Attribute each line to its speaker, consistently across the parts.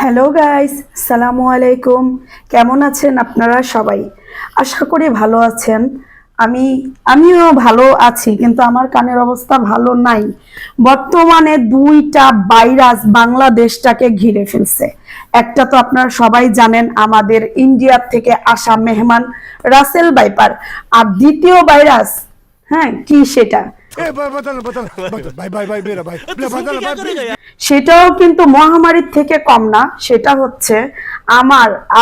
Speaker 1: Hello guys, আসসালামু আলাইকুম। কেমন আছেন আপনারা সবাই? আশা করি ভালো আছেন। আমিও ভালো আছি, কিন্তু আমার কানের অবস্থা ভালো নাই। বর্তমানে দুইটা ভাইরাস বাংলাদেশটাকে ঘিরে ফেলছে। একটা তো আপনারা সবাই জানেন, আমাদের ইন্ডিয়া থেকে আসা মেহমান রাসেল ভাইপার। আর দ্বিতীয় ভাইরাস, হ্যাঁ কি সেটা, সেটাও কিন্তু মহামারীর থেকে কম না। সেটা হচ্ছে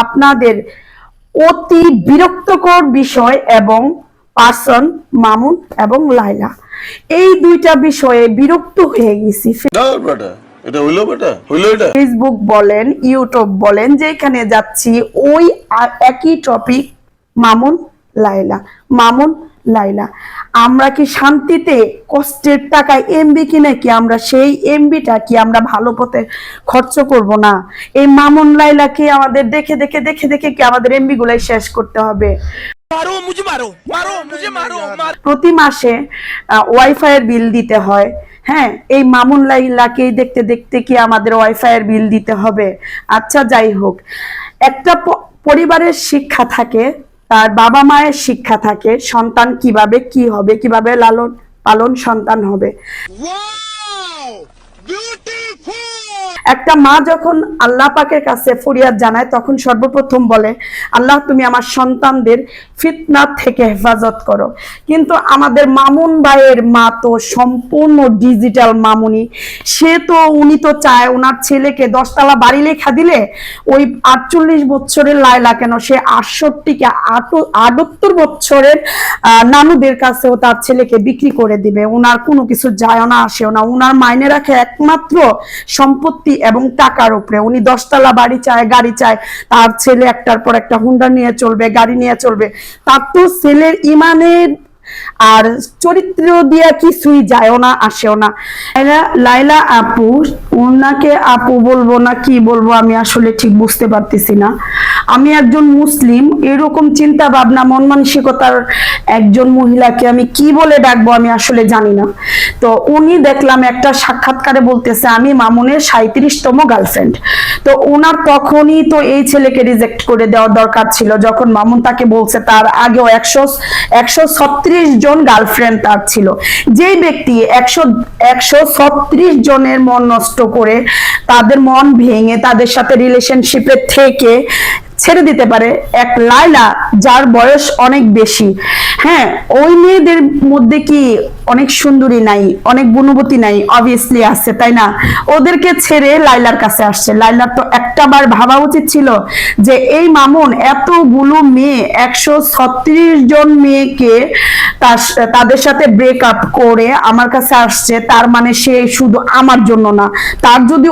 Speaker 1: আপনাদের অতি বিরক্তকর বিষয় এবং পার্সন মামুন এবং লাইলা। এই দুইটা বিষয়ে বিরক্ত হয়ে গেছি। ফেসবুক বলেন, ইউটিউব বলেন, যেখানে যাচ্ছি ওই একই টপিক, মামুন লাইলা, মামুন লাইলা। আমরা কি শান্তিতে কষ্টের টাকায় এমবি কিনে কি আমরা সেই এমবিটা কি আমরা ভালো পথে খরচ করব না? এই মামুন লাইলাকে আমাদের দেখে দেখে দেখে দেখে কি আমাদের এমবি গুলাই শেষ করতে হবে? প্রতি মাসে ওয়াইফাই এর বিল দিতে হয়। হ্যাঁ, এই মামুন লাইলাকে দেখতে দেখতে কি আমাদের ওয়াইফাই এর বিল দিতে হবে? আচ্ছা, যাই হোক, একটা পরিবারের শিক্ষা থাকে, তার বাবা মায়ের শিক্ষা থাকে, সন্তান কিভাবে কি হবে, কিভাবে লালন পালন সন্তান হবে। একটা মা যখন আল্লাহ পাকের কাছে ফরিয়াদ জানায়, তখন সর্বপ্রথম বলে, আল্লাহ তুমি আমার সন্তানদের ফিতনা থেকে হেফাজত করো। কিন্তু আমাদের মামুন ভাইয়ের মা তো সম্পূর্ণ ডিজিটাল মামুনি। উনি তো চায় ওনার ছেলেকে 10 তলা বাড়ি লেখা দিলে ওই 48 বছরের লাইলা কেন, সে 78 বছরের নানুদের কাছেও তার ছেলেকে বিক্রি করে দিবে। ওনার কোনো কিছু যায় না, আসেও না। ওনার মাইনে রাখে একমাত্র সম্পত্তি এবং টাকার উপরে। উনি 10 তলা বাড়ি চায়, গাড়ি চায়, তার ছেলে একটার পর একটা হুন্ডা নিয়ে চলবে, গাড়ি নিয়ে চলবে। তার তো ছেলের ইমানের আর চরিত্র দিয়া কিছুই যায়ও না, আসেও না। লাইলা আপু, ওনাকে আপু বলবো না কি বলবো আমি আসলে ঠিক বুঝতে পারতেছি না। আমি একজন মুসলিম, এরকম চিন্তা ভাবনা মন মানসিকতার একজন মহিলাকে আমি কি বলে ডাকবো আমি আসলে জানি না। তো উনি দেখলাম একটা সাক্ষাৎকারে বলতেছে আমি মামুনের 37তম গার্লফ্রেন্ড। তো ওনার তখনই তো এই ছেলেকে রিজেক্ট করে দেওয়ার দরকার ছিল, যখন মামুন তাকে বলছে তার আগেও 136 জন গার্লফ্রেন্ড তার ছিল। যেই ব্যক্তি 136 জনের মন নষ্ট করে, তাদের মন ভেঙে, তাদের সাথে রিলেশনশিপে থেকে ছেড়ে দিতে পারে, এক লাইলা যার বয়স অনেক বেশি, হ্যাঁ, ওই মেয়েদের মধ্যে কি অনেক সুন্দরী নাই, অনেক গুণবতী নাই? অবভিয়াসলি আছে, তাই না? ওদেরকে ছেড়ে লাইলার কাছে আসছে। লাইলার তো একটাবার ভাবা উচিত ছিল যে এই মামুন এতগুলো মেয়ে, 136 জন মেয়েকে তাদের সাথে ব্রেকআপ করে আমার কাছে আসছে, তার মানে সে শুধু আমার জন্য না। তার যদি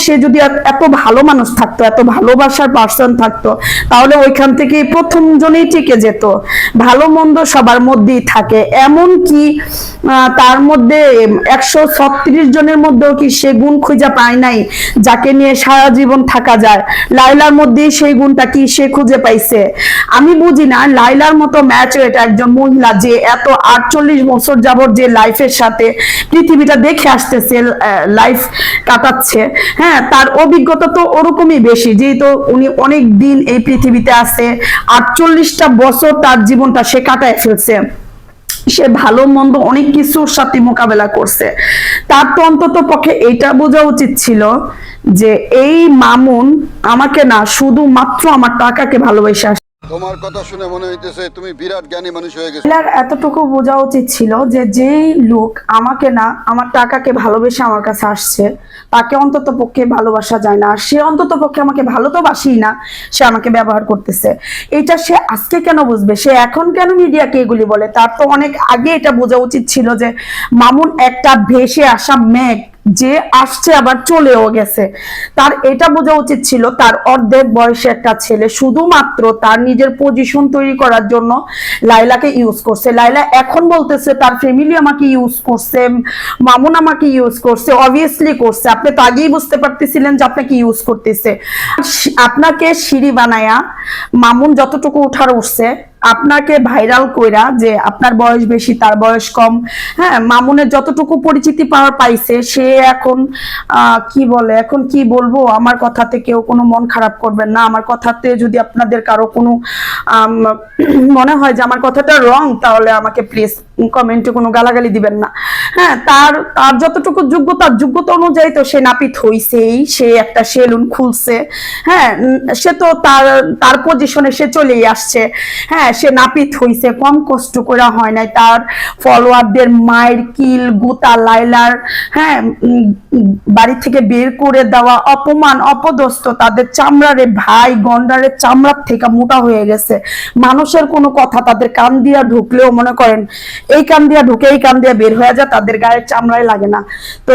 Speaker 1: সে যদি এত ভালো মানুষ থাকতো, এত ভালোবাসার পার্সন থাকতো, তাহলে ওইখান থেকে প্রথম জনেই টিকে যেত। ভালো মন্দ সবার মধ্যেই থাকে, এমন কি তার মধ্যে 136 জনের মধ্যেও কি সে গুণ খুঁজে পায় নাই যাকে নিয়ে সারা জীবন থাকা যায়? লাইলার মধ্যে সেই গুণটা কি সে খুঁজে পাইছে? আমি বুঝি না লাইলার মতো ম্যাচুরেট একজন মহিলা, যে এত 48 বছর যাবত যে লাইফের সাথে পৃথিবীটা দেখে আসতেছে, লাইফ কাটাচ্ছে, হ্যাঁ, তার অভিজ্ঞতা তো ওরকমই বেশি, যেহেতু উনি অনেক দিন এই পৃথিবীতে আছে। 48টা বছর তার জীবনটা সে কাটায় ফেলছে। সে ভালো মন্দ অনেক কিছুর সাথে মোকাবেলা করছে। তার তো অন্তত পক্ষে এটা বোঝা উচিত ছিল যে এই মামুন আমাকে না, শুধুমাত্র আমার টাকাকে ভালোবাসে।
Speaker 2: তোমার কথা শুনে মনে হইতেছে তুমি বিরাট জ্ঞানী মানুষ হয়ে গেছো।
Speaker 1: এতটুকু বোঝা উচিত ছিল যে যেই লোক আমাকে না, আমার টাকাকে ভালোবেসে আমার কাছে আসছে, তাকে অন্তত পক্ষে ভালোবাসা যায় না। আর সে অন্তত পক্ষে আমাকে ভালো তো বাসি না, সে আমাকে ব্যবহার করতেছে। এটা সে আজকে কেন বুঝবে? সে এখন কেন মিডিয়াকে এগুলি বলে? তার তো অনেক আগে এটা বোঝা উচিত ছিল যে মামুন একটা ভেসে আসা মেঘ, যে আসছে আবার চলেও গেছে। তার এটা বোঝা উচিত ছিল তার অর্ধেক বয়সে একটা ছেলে শুধুমাত্র তার নিজের পজিশন তৈরি করার জন্য লাইলাকে ইউজ করছে। লাইলা এখন বলতেছে তার ফ্যামিলি আমাকে ইউজ করছে, মামুন আমাকে ইউজ করছে। অবভিয়াসলি করছে, আপনি তো আগেই বুঝতে পারতেছিলেন যে আপনাকে ইউজ করতেছে। আপনাকে সিঁড়ি বানায়া মামুন যতটুকু উঠার উঠছে, আপনাকে ভাইরাল কইরা যে আপনার বয়স বেশি তার বয়স কম, হ্যাঁ, মামুনের যতটুকু পরিচিতি পাওয়ার পাইছে সে এখন কি বলে, এখন কি বলবো, আমার কথাতে কেউ কোনো মন খারাপ করবেন না। আমার কথাতে যদি আপনাদের কারো কোনো মনে হয় যে আমার কথাটা রং, তাহলে আমাকে প্লিজ কমেন্টে কোনো গালাগালি দিবেন না। হ্যাঁ, তার তার যতটুকু যোগ্যতা অনুযায়ী তো সে নাপিত হইছেই, সে একটা সেলুন খুলছে। হ্যাঁ, সে তো তার পজিশনে সে চলেই আসছে। হ্যাঁ, সে নাপিত হইছে, কম কষ্ট করে হয় নাই। তার ফলোয়ারদের মায়ের কিল গোতা লাইলার, হ্যাঁ, বাড়ি থেকে বের করে দেওয়া, অপমান অপদস্থ, তাদের চামড়ারে ভাই গন্ডারের চামড়ার থেকে মোটা হয়ে গেছে। মানুষের কোনো কথা তাদের কান দিয়া ঢুকলেও মনে করেন এই কান দিয়া ঢুকে এই কান দিয়া বের হয়ে যায়, তাদের গায়ের চামড়ায় লাগে না। তো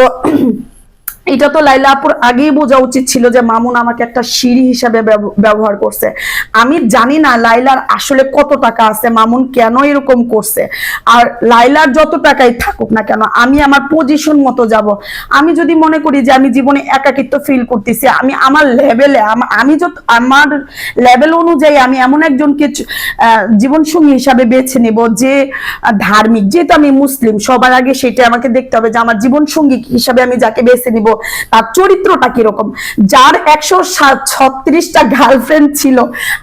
Speaker 1: এটা তো লাইলা আপুর আগেই বোঝা উচিত ছিল যে মামুন আমাকে একটা সিঁড়ি হিসাবে ব্যবহার করছে। আমি জানি না লাইলার আসলে কত টাকা আছে, মামুন কেন এরকম করছে। আর লাইলার যত টাকাই থাকুক না কেন, আমি আমার পজিশন মতো যাব। আমি যদি মনে করি যে আমি জীবনে একাকিত্ব ফিল করতেছি, আমি আমার লেভেলে, আমার লেভেল অনুযায়ী আমি এমন একজনকে জীবনসঙ্গী হিসাবে বেছে নেব যে ধার্মিক। যেহেতু আমি মুসলিম, সবার আগে সেটা আমাকে দেখতে হবে যে আমার জীবনসঙ্গী হিসাবে আমি যাকে বেছে নিব তার চরিত্রটা কিরকম। যার 136টা গার্লফ্রেন্ড ছিল,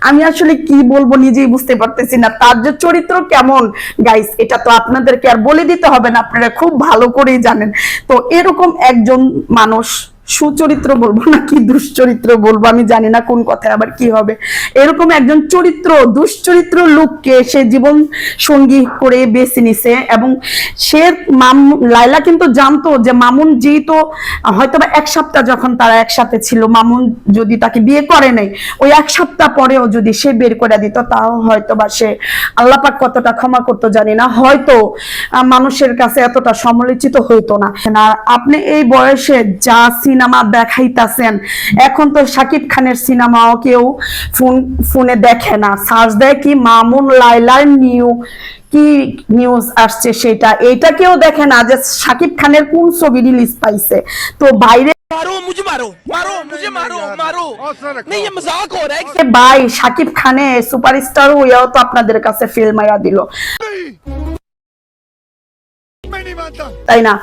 Speaker 1: আমি আসলে কি বলবো নিজেই বুঝতে পারতেছি না তার যে চরিত্র কেমন। গাইস, এটা তো আপনাদেরকে আর বলে দিতে হবে না, আপনারা খুব ভালো করেই জানেন। তো এরকম একজন মানুষ, সুচরিত্র বলবো নাকি দুশ্চরিত্র বলবো আমি জানি না কোন কথায় আবার কি হবে, এরকম একজন দুশ্চরিত্র লোককে সে জীবন সঙ্গী করে বেছে নিছে। এবং সে লাইলা কিন্তু জানতো যে মামুন যেহেতু হয়তোবা 1 সপ্তাহ যখন তারা একসাথে ছিল, মামুন যদি তাকে বিয়ে করে নাই, ওই 1 সপ্তাহ পরেও যদি সে বের করে দিত, তাও হয়তোবা সে, আল্লাহ পাক কতটা ক্ষমা করতো জানি না, হয়তো মানুষের কাছে এতটা সমালোচিত হইতো না। আপনি এই বয়সে যা সিনেমা দেখাইতাছেন, এখন তো শাকিব খানের সিনেমাও কেউ ফোনে দেখে না, সার্চ দেয় কি মামুন লাইলার কি নিউজ আসছে সেটা, এইটা কেউ দেখে না যে শাকিব খানের কোন ছবি রিলিজ পাইছে। তো বাইরে ভাই শাকিব খানে সুপারস্টার হইয়াও তো আপনাদের কাছে ফেল মাইরা দিল, তাই না?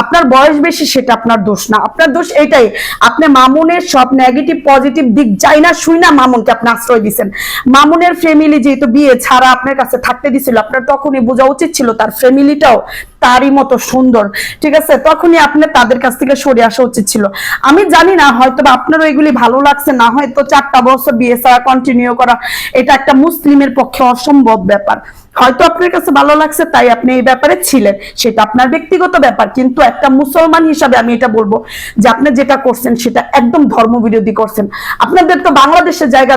Speaker 1: আপনার বয়স বেশি সেটা আপনার দোষ না, আপনার দোষ এটাই আপনি মামুনের সব নেগেটিভ পজিটিভ দিক যাই না শুই না মামুনকে আপনি আশ্রয় দিচ্ছেন। মামুনের ফ্যামিলি যেহেতু বিয়ে ছাড়া আপনার কাছে থাকতে দিছিল, আপনার তখনই বোঝা উচিত ছিল তার ফ্যামিলিটাও তারই মতো সুন্দর, ঠিক আছে? তখনই আপনি তাদের কাছ থেকে সরে আসা উচিত ছিল। আমি জানি না, হয়তো আপনারও এগুলি ভালো লাগছে না, হয়তো 4টা বছর বিয়ে ছাড়া কন্টিনিউ করা এটা একটা মুসলিমের পক্ষে অসম্ভব ব্যাপার। হয়তো আপনার কাছে ভালো লাগছে তাই আপনি এই ব্যাপারে ছিলেন, সেটা আপনার ব্যক্তিগত ব্যাপার। কিন্তু একটা মুসলমান হিসাবে আমি এটা বলবো যে আপনি যেটা করছেন সেটা একদম ধর্মবিরোধী করছেন। আপনাদের তো বাংলাদেশে জায়গা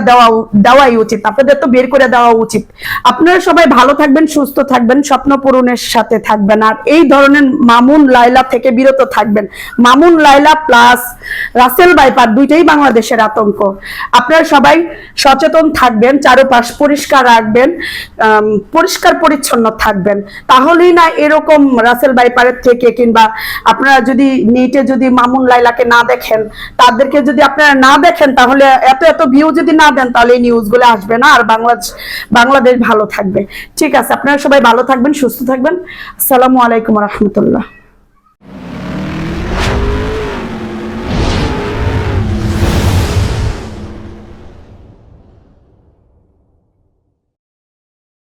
Speaker 1: দেওয়াই উচিত, আপনাদের তো বের করে দেওয়া উচিত। আপনারা সবাই ভালো থাকবেন, সুস্থ থাকবেন, স্বপ্ন পূরণের সাথে থাকবেন, আর এই ধরনের মামুন লাইলা থেকে বিরত থাকবেন। মামুন লাইলা প্লাস রাসেল ভাইপার দুইটাই বাংলাদেশের আতঙ্ক। আপনারা সবাই সচেতন থাকবেন, চারপাশ পরিষ্কার রাখবেন, পরিষ্কার পরিচ্ছন্ন থাকবেন, তাহলেই না এরকম রাসেল ভাইপারের থেকে, কিংবা আপনারা যদি নেটে যদি মামুন লাইলাকে না দেখেন, তাদেরকে যদি আপনারা না দেখেন, তাহলে এত ভিউ যদি না দেন, তাহলে এই নিউজগুলো আসবে না, আর বাংলাদেশ ভালো থাকবে। ঠিক আছে, আপনারা সবাই ভালো থাকবেন, সুস্থ থাকবেন। আসসালামু আলাইকুম ওয়া রাহমাতুল্লাহ।